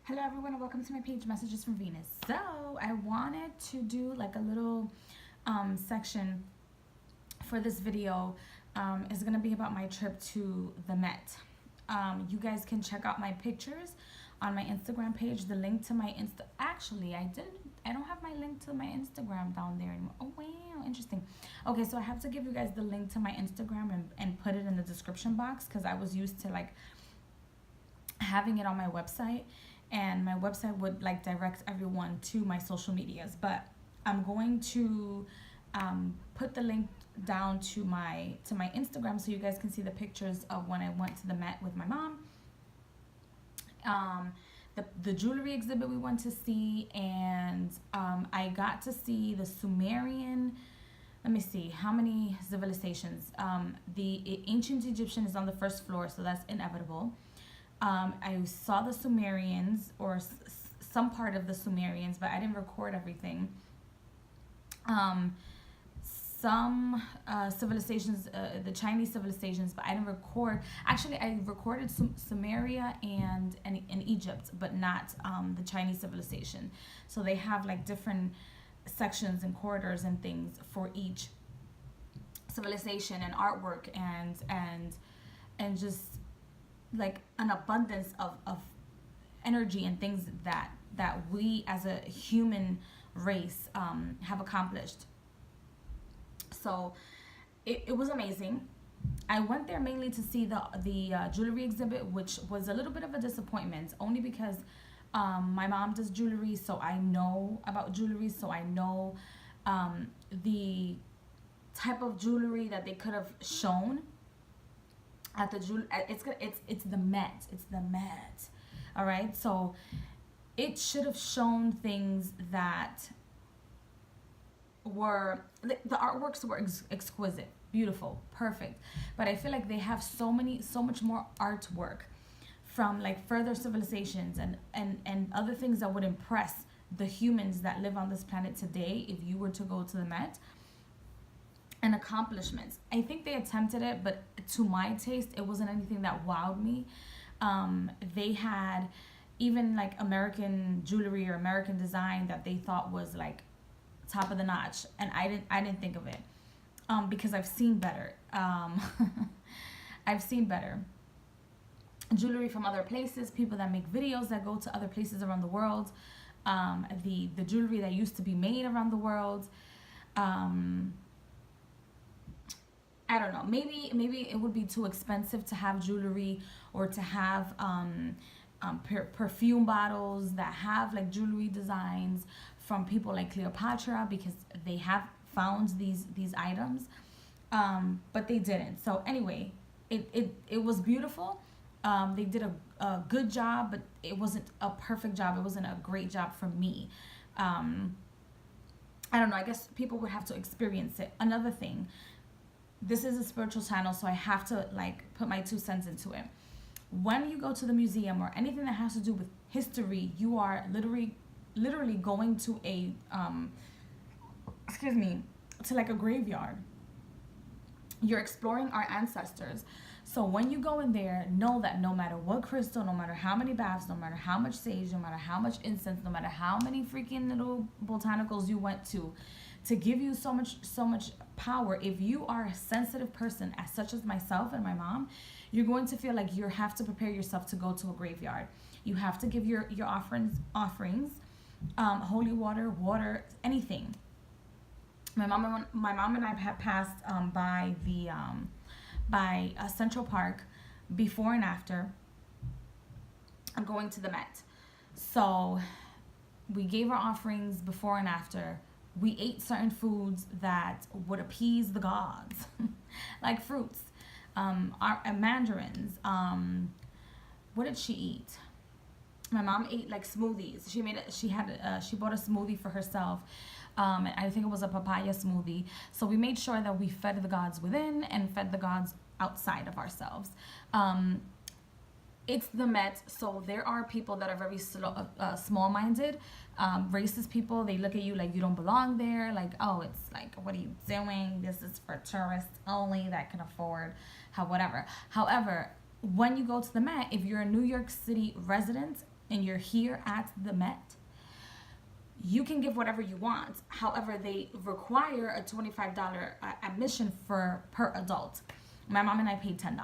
Hello everyone and welcome to my page Messages from Venus. So I wanted to do like a little section for this video. It's going to be about my trip to the Met. You guys can check out my pictures on my Instagram page. The link to my actually I don't have my link to my Instagram down there anymore. Oh wow, interesting. Okay, so I have to give you guys the link to my Instagram and put it in the description box because I was used to like having it on my website, and my website would like direct everyone to my social medias, but I'm going to put the link down to my Instagram so you guys can see the pictures of when I went to the Met with my mom, the jewelry exhibit we went to see, and I got to see the Sumerian. Let me see how many civilizations. The ancient Egyptian is on the first floor, so that's inevitable. I saw the Sumerians, or some part of the Sumerians, but I didn't record everything. Some civilizations, the Chinese civilizations, but I didn't record. Actually, I recorded Sumeria and Egypt, but not the Chinese civilization. So they have like different sections and corridors and things for each civilization, and artwork and just like an abundance of energy and things that we as a human race have accomplished. So it was amazing. I went there mainly to see the jewelry exhibit, which was a little bit of a disappointment, only because my mom does jewelry, so I know about jewelry, so I know the type of jewelry that they could have shown at the jewelry. It's the Met. It's the Met. All right. So it should have shown things that were, the artworks were exquisite, beautiful, perfect. But I feel like they have so much more artwork from like further civilizations and other things that would impress the humans that live on this planet today if you were to go to the Met. And accomplishments. I think they attempted it, but to my taste, it wasn't anything that wowed me. They had even like American jewelry or American design that they thought was like top of the notch, and I didn't think of it because I've seen better. I've seen better jewelry from other places, people that make videos that go to other places around the world, the jewelry that used to be made around the world. I don't know, maybe it would be too expensive to have jewelry, or to have perfume bottles that have like jewelry designs from people like Cleopatra, because they have found these items, but they didn't. So anyway, it was beautiful. They did a good job, but it wasn't a perfect job. It wasn't a great job for me. I don't know, I guess people would have to experience it. Another thing, this is a spiritual channel, so I have to like put my 2 cents into it. When you go to the museum or anything that has to do with history, you are literally going to a to like a graveyard. You're exploring our ancestors. So when you go in there, know that no matter what crystal, no matter how many baths, no matter how much sage, no matter how much incense, no matter how many freaking little botanicals you went to give you so much power, if you are a sensitive person, as such as myself and my mom, you're going to feel like you have to prepare yourself to go to a graveyard. You have to give your offerings, holy water, anything. My mom and I had passed by Central Park before and after going to the Met. So we gave our offerings before and after. We ate certain foods that would appease the gods, like fruits, mandarins. What did she eat? My mom ate like smoothies. She bought a smoothie for herself. And I think it was a papaya smoothie. So we made sure that we fed the gods within and fed the gods outside of ourselves. It's the Met, so there are people that are very small-minded, racist people. They look at you like you don't belong there, like, oh, it's like, what are you doing? This is for tourists only that can afford, whatever. However, when you go to the Met, if you're a New York City resident, and you're here at the Met, you can give whatever you want. However, they require a $25 admission per adult. My mom and I paid $10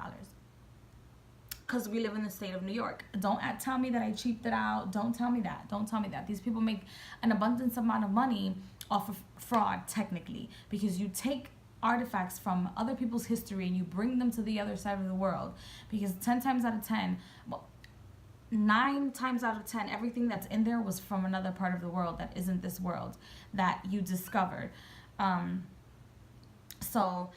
because we live in the state of New York. Don't tell me that I cheaped it out. Don't tell me that. Don't tell me that. These people make an abundance amount of money off of fraud, technically, because you take artifacts from other people's history and you bring them to the other side of the world. Because 10 times out of 10, well, 9 times out of 10, everything that's in there was from another part of the world that isn't this world that you discovered. So,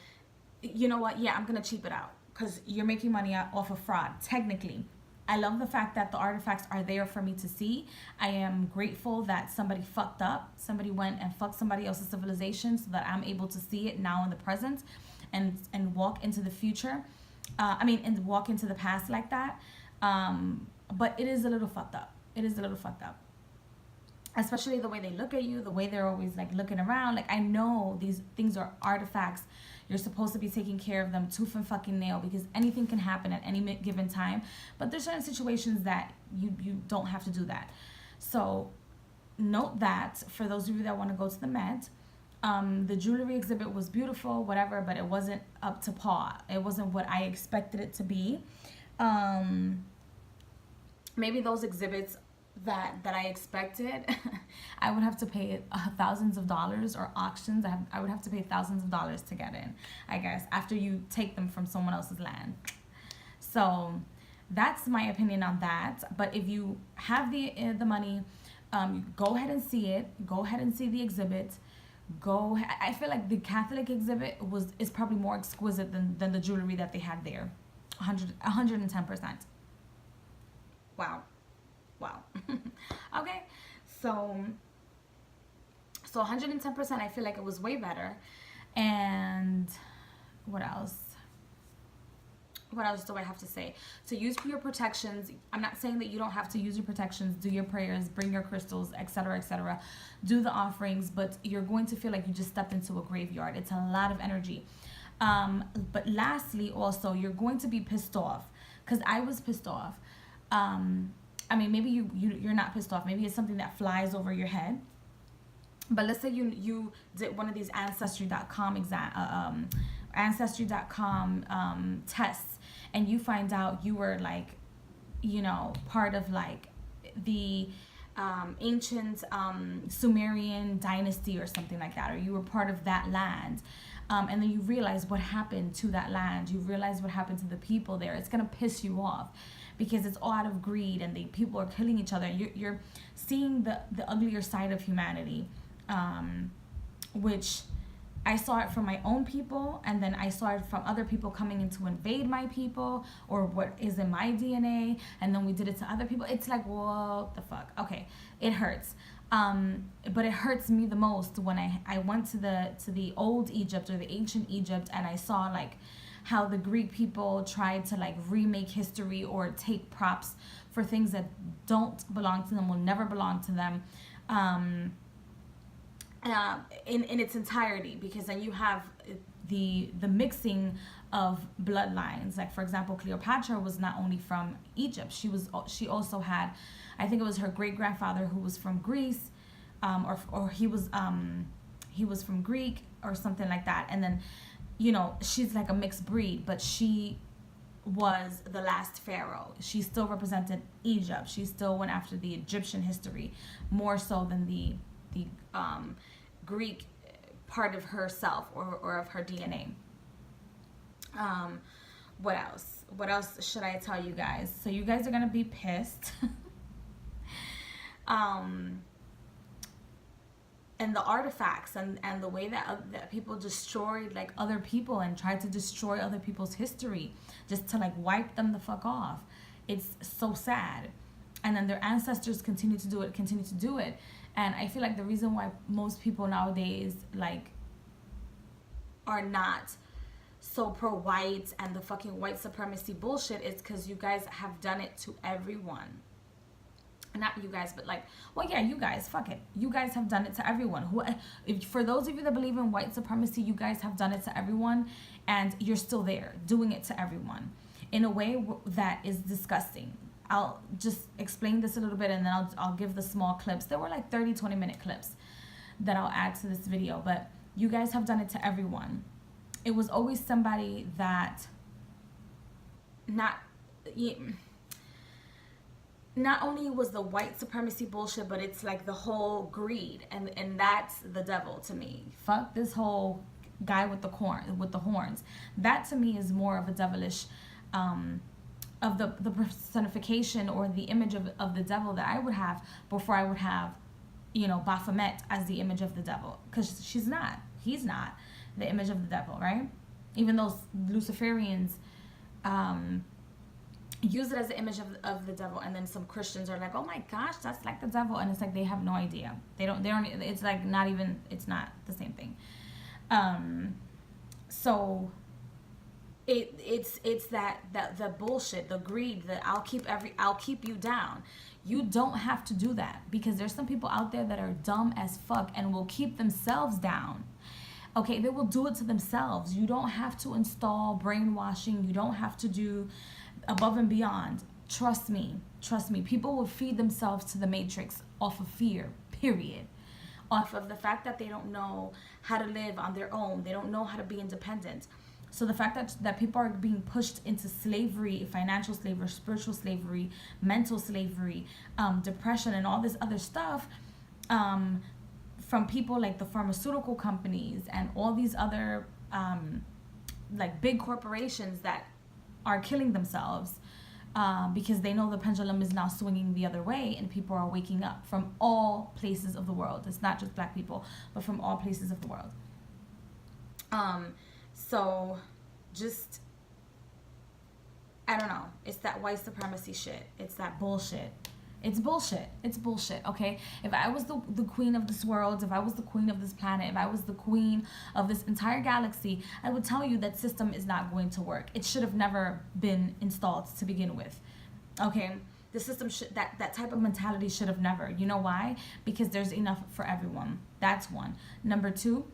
you know what? Yeah, I'm gonna cheap it out because you're making money off of fraud, technically. I love the fact that the artifacts are there for me to see. I am grateful that somebody fucked up. Somebody went and fucked somebody else's civilization so that I'm able to see it now in the present and walk into the future. And walk into the past like that. But it is a little fucked up. It is a little fucked up. Especially the way they look at you, the way they're always like looking around. Like, I know these things are artifacts. You're supposed to be taking care of them tooth and fucking nail because anything can happen at any given time. But there's certain situations that you don't have to do that. So note that for those of you that want to go to the Met, the jewelry exhibit was beautiful, whatever, but it wasn't up to par. It wasn't what I expected it to be. Maybe those exhibits that I expected, I would have to pay thousands of dollars, or auctions. I would have to pay thousands of dollars to get in, I guess, after you take them from someone else's land. So that's my opinion on that. But if you have the money, go ahead and see it. Go ahead and see the exhibit. I feel like the Catholic exhibit is probably more exquisite than the jewelry that they had there. 110%. Wow. Okay, so 110%, I feel like it was way better. And what else do I have to say? So use your protections. I'm not saying that you don't have to use your protections. Do your prayers, bring your crystals, etc., etc. Do the offerings, but you're going to feel like you just stepped into a graveyard. It's a lot of energy. But lastly, also, you're going to be pissed off, because I was pissed off. Maybe you're not pissed off. Maybe it's something that flies over your head. But let's say you did one of these Ancestry.com tests, and you find out you were like, part of like the ancient Sumerian dynasty or something like that, or you were part of that land. And then you realize what happened to that land. You realize what happened to the people there. It's going to piss you off, because it's all out of greed, and people are killing each other. You're seeing the uglier side of humanity, which I saw it from my own people, and then I saw it from other people coming in to invade my people, or what is in my DNA, and then we did it to other people. It's like, what the fuck? Okay, it hurts. But it hurts me the most when I went to the old Egypt, or the ancient Egypt, and I saw like how the Greek people tried to like remake history or take props for things that don't belong to them, will never belong to them, in its entirety, because then you have the mixing of bloodlines. Like, for example, Cleopatra was not only from Egypt, she also had, I think it was her great grandfather who was from Greece, or he was from Greek or something like that. And then, she's like a mixed breed, but she was the last pharaoh. She still represented Egypt. She still went after the Egyptian history more so than the Greek part of herself, or of her DNA. What else should I tell you guys? So you guys are gonna be pissed. And the artifacts and the way that people destroyed like other people and tried to destroy other people's history just to like wipe them the fuck off. It's so sad. And then their ancestors continue to do it. And I feel like the reason why most people nowadays like are not so pro-white and the fucking white supremacy bullshit is because you guys have done it to everyone. Not you guys, but like, well, yeah, you guys, fuck it. You guys have done it to everyone. For those of you that believe in white supremacy, you guys have done it to everyone, and you're still there doing it to everyone in a way that is disgusting. I'll just explain this a little bit, and then I'll give the small clips. There were like 20-minute clips that I'll add to this video, but you guys have done it to everyone. It was always somebody that not only was the white supremacy bullshit, but it's like the whole greed, and that's the devil to me. Fuck this whole guy with the horns. That to me is more of a devilish, of the personification or the image of the devil that I would have before I would have, Baphomet as the image of the devil, because he's not the image of the devil, right? Even those Luciferians use it as the image of the devil, and then some Christians are like, oh my gosh, that's like the devil, and it's like they have no idea. They don't it's like it's not the same thing. So it's that the bullshit, the greed, that I'll keep you down. You don't have to do that, because there's some people out there that are dumb as fuck and will keep themselves down. Okay, they will do it to themselves. You don't have to install brainwashing. You don't have to do above and beyond. Trust me. People will feed themselves to the matrix off of fear, period. Off of the fact that they don't know how to live on their own. They don't know how to be independent. So the fact that people are being pushed into slavery, financial slavery, spiritual slavery, mental slavery, depression, and all this other stuff, from people like the pharmaceutical companies and all these other like big corporations that are killing themselves because they know the pendulum is now swinging the other way, and people are waking up from all places of the world. It's not just black people, but from all places of the world. So just, I don't know. It's that white supremacy shit. It's that bullshit. It's bullshit, okay? If I was the queen of this world, if I was the queen of this planet, if I was the queen of this entire galaxy, I would tell you that system is not going to work. It should have never been installed to begin with, okay? The system that type of mentality should have never. You know why? Because there's enough for everyone. That's one. Number two,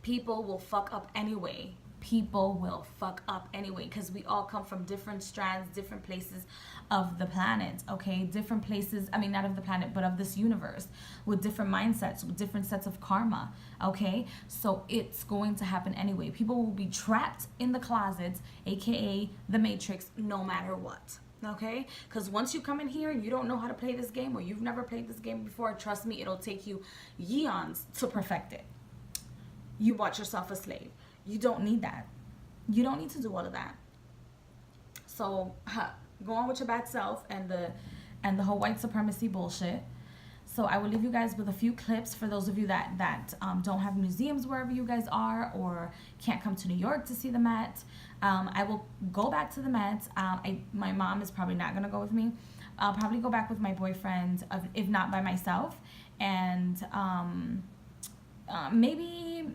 people will fuck up anyway. Because we all come from different strands, different places of the planet, okay? Different places, I mean, not of the planet, but of this universe, with different mindsets, with different sets of karma, okay? So it's going to happen anyway. People will be trapped in the closets, aka the matrix, no matter what, okay? Because once you come in here and you don't know how to play this game, or you've never played this game before, trust me, it'll take you eons to perfect it. You watch yourself a slave. You don't need that. You don't need to do all of that. So go on with your bad self and the whole white supremacy bullshit. So I will leave you guys with a few clips for those of you that don't have museums wherever you guys are, or can't come to New York to see the Met. I will go back to the Met. My mom is probably not going to go with me. I'll probably go back with my boyfriend, if not by myself. And maybe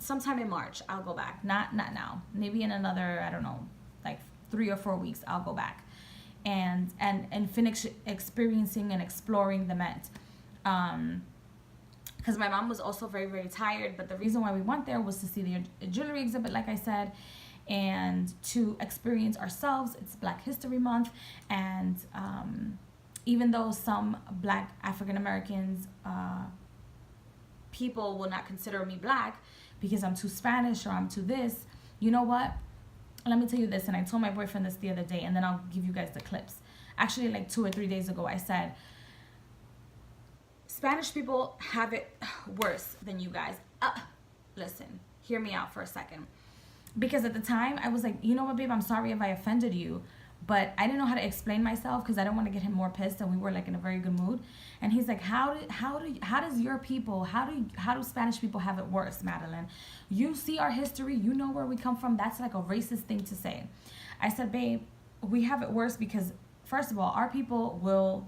sometime in March I'll go back. Not now. Maybe in another, I don't know, like 3 or 4 weeks I'll go back and finish experiencing and exploring the Met. Because my mom was also very, very tired, but the reason why we went there was to see the jewelry exhibit, like I said, and to experience ourselves. It's Black History Month, and even though some Black African Americans people will not consider me Black because I'm too Spanish or I'm too this, you know what? Let me tell you this, and I told my boyfriend this the other day, and then I'll give you guys the clips. Actually, like 2 or 3 days ago, I said, Spanish people have it worse than you guys. Listen, hear me out for a second. Because at the time, I was like, you know what, babe, I'm sorry if I offended you, but I didn't know how to explain myself because I didn't want to get him more pissed, and we were like in a very good mood. And he's like, how do Spanish people have it worse, Madeline? You see our history, you know where we come from. That's like a racist thing to say. I said, babe, we have it worse because, first of all, our people will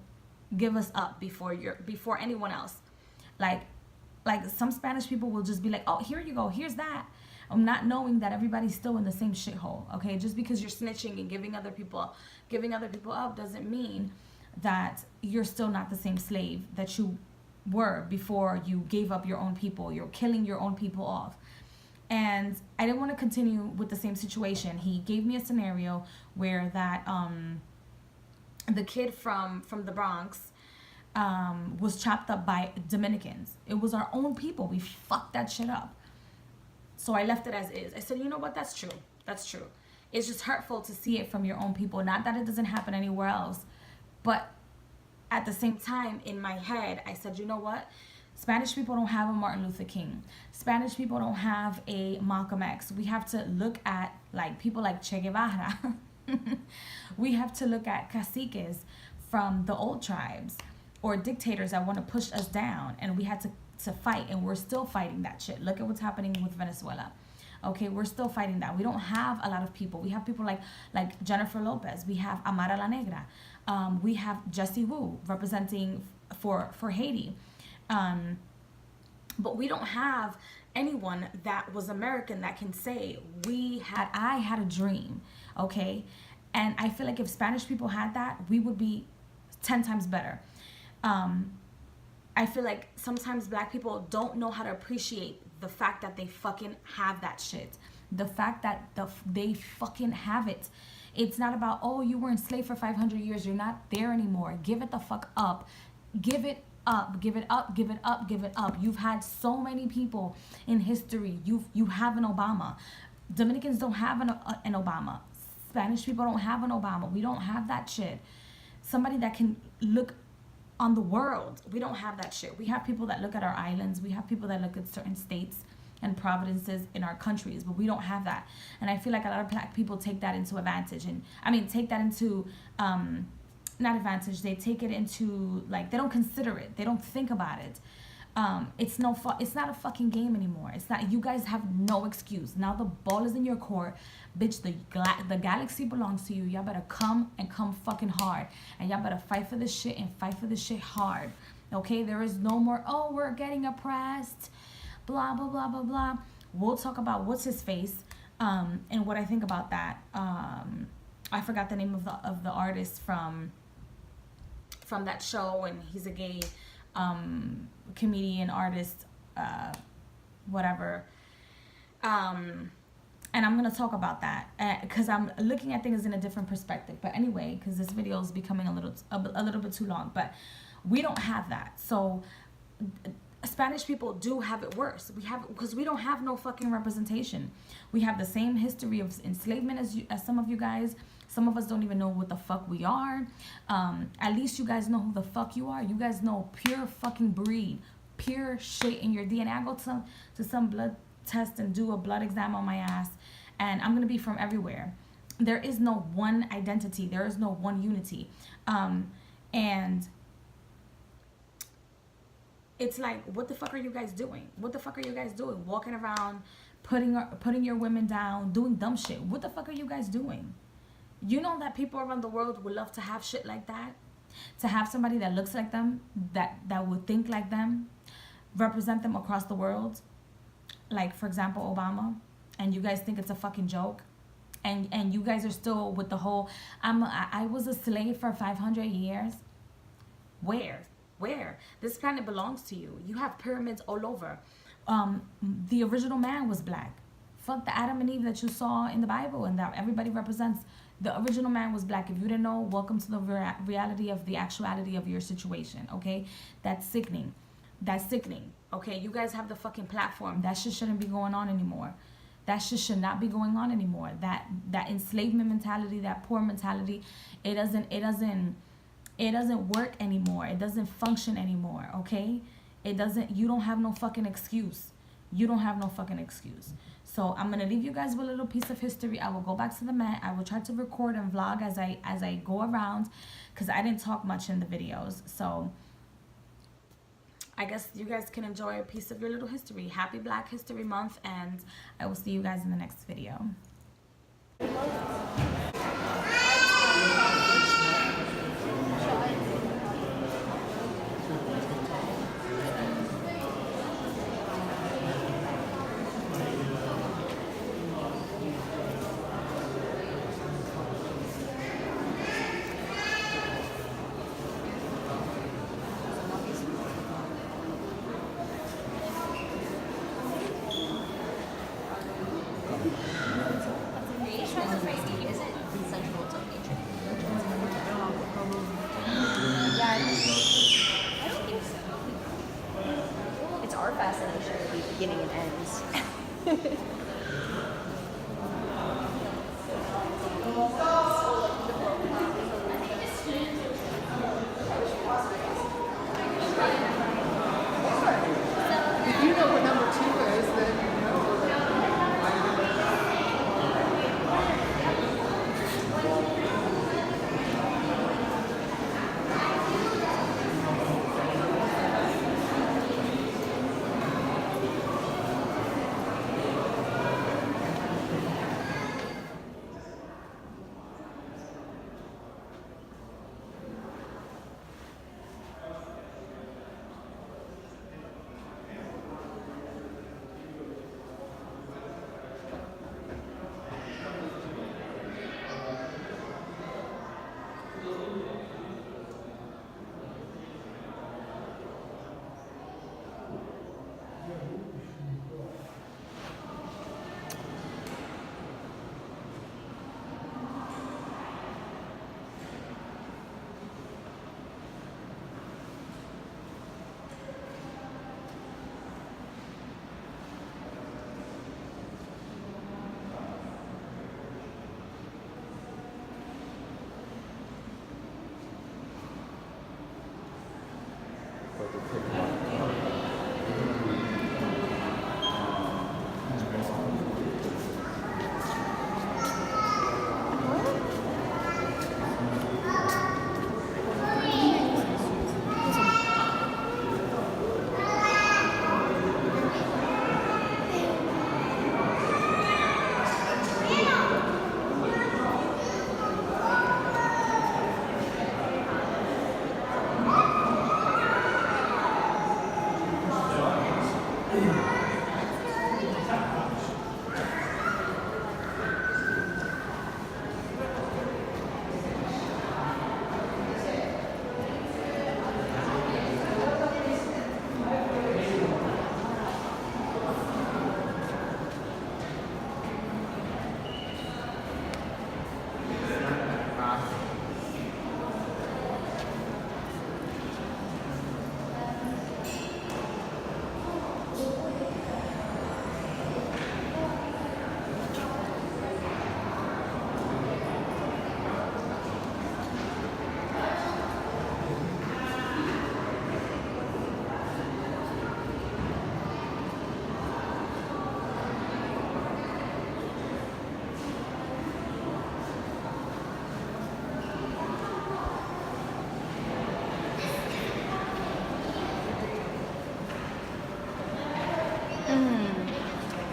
give us up before anyone else. Like some Spanish people will just be like, oh, here you go, here's that. I'm not knowing that everybody's still in the same shithole, okay? Just because you're snitching and giving other people up doesn't mean that you're still not the same slave that you were before you gave up your own people. You're killing your own people off. And I didn't want to continue with the same situation. He gave me a scenario where that the kid from the Bronx was chopped up by Dominicans. It was our own people. We fucked that shit up. So I left it as is. I said, you know what? That's true. That's true. It's just hurtful to see it from your own people. Not that it doesn't happen anywhere else, but at the same time, in my head, I said, you know what? Spanish people don't have a Martin Luther King. Spanish people don't have a Malcolm X. We have to look at like people like Che Guevara. We have to look at caciques from the old tribes or dictators that want to push us down, and we had to fight, and we're still fighting that shit. Look at what's happening with Venezuela. Okay, we're still fighting that. We don't have a lot of people. We have people like Jennifer Lopez. We have Amara La Negra. We have Jessie Wu representing for Haiti. But we don't have anyone that was American that can say I had a dream. Okay, and I feel like if Spanish people had that, we would be 10 times better. I feel like sometimes black people don't know how to appreciate the fact that they fucking have that shit. The fact that they fucking have it. It's not about, oh, you were enslaved for 500 years. You're not there anymore. Give it the fuck up. Give it up. Give it up. Give it up. Give it up. You've had so many people in history. You have an Obama. Dominicans don't have an Obama. Spanish people don't have an Obama. We don't have that shit. Somebody that can look on the world. We don't have that shit. We have people that look at our islands. We have people that look at certain states and provinces in our countries, but we don't have that. And I feel like a lot of black people take that into advantage, and take that into not advantage. They take it into, like, they don't consider it. They don't think about it. It's not a fucking game anymore. It's not. You guys have no excuse. Now the ball is in your court, bitch. The galaxy belongs to you. Y'all better come fucking hard, and y'all better fight for this shit and fight for this shit hard. Okay, there is no more. Oh, we're getting oppressed. Blah blah blah blah blah. We'll talk about what's his face, and what I think about that. I forgot the name of the artist from that show, and he's a gay comedian, artist, whatever. And I'm gonna talk about that because I'm looking at things in a different perspective. But anyway, because this video is becoming a little bit too long, but we don't have that. So Spanish people do have it worse. Because we don't have no fucking representation. We have the same history of enslavement as some of you guys. Some of us don't even know what the fuck we are. At least you guys know who the fuck you are. You guys know pure fucking breed, pure shit in your DNA. I go to some blood test and do a blood exam on my ass, and I'm gonna be from everywhere. There is no one identity. There is no one unity. And it's like, what the fuck are you guys doing? What the fuck are you guys doing? Walking around, putting your women down, doing dumb shit. What the fuck are you guys doing? You know that people around the world would love to have shit like that? To have somebody that looks like them, that would think like them, represent them across the world. Like, for example, Obama. And you guys think it's a fucking joke? And you guys are still with the whole, I was a slave for 500 years. Where? This planet belongs to you. You have pyramids all over. The original man was black. Fuck the Adam and Eve that you saw in the Bible and that everybody represents. The original man was black. If you didn't know, welcome to the reality of the actuality of your situation, okay? That's sickening. Okay? You guys have the fucking platform. That shit shouldn't be going on anymore. That shit should not be going on anymore. That enslavement mentality, that poor mentality, it doesn't work anymore. It doesn't function anymore, okay? You don't have no fucking excuse. You don't have no fucking excuse. So I'm gonna leave you guys with a little piece of history. I will go back to the Met. I will try to record and vlog as I go around, because I didn't talk much in the videos. So I guess you guys can enjoy a piece of your little history. Happy Black History Month, and I will see you guys in the next video. Crazy, isn't beginning and ends. If you know what number two is, then you know that.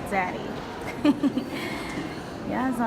Zaddy. Yes,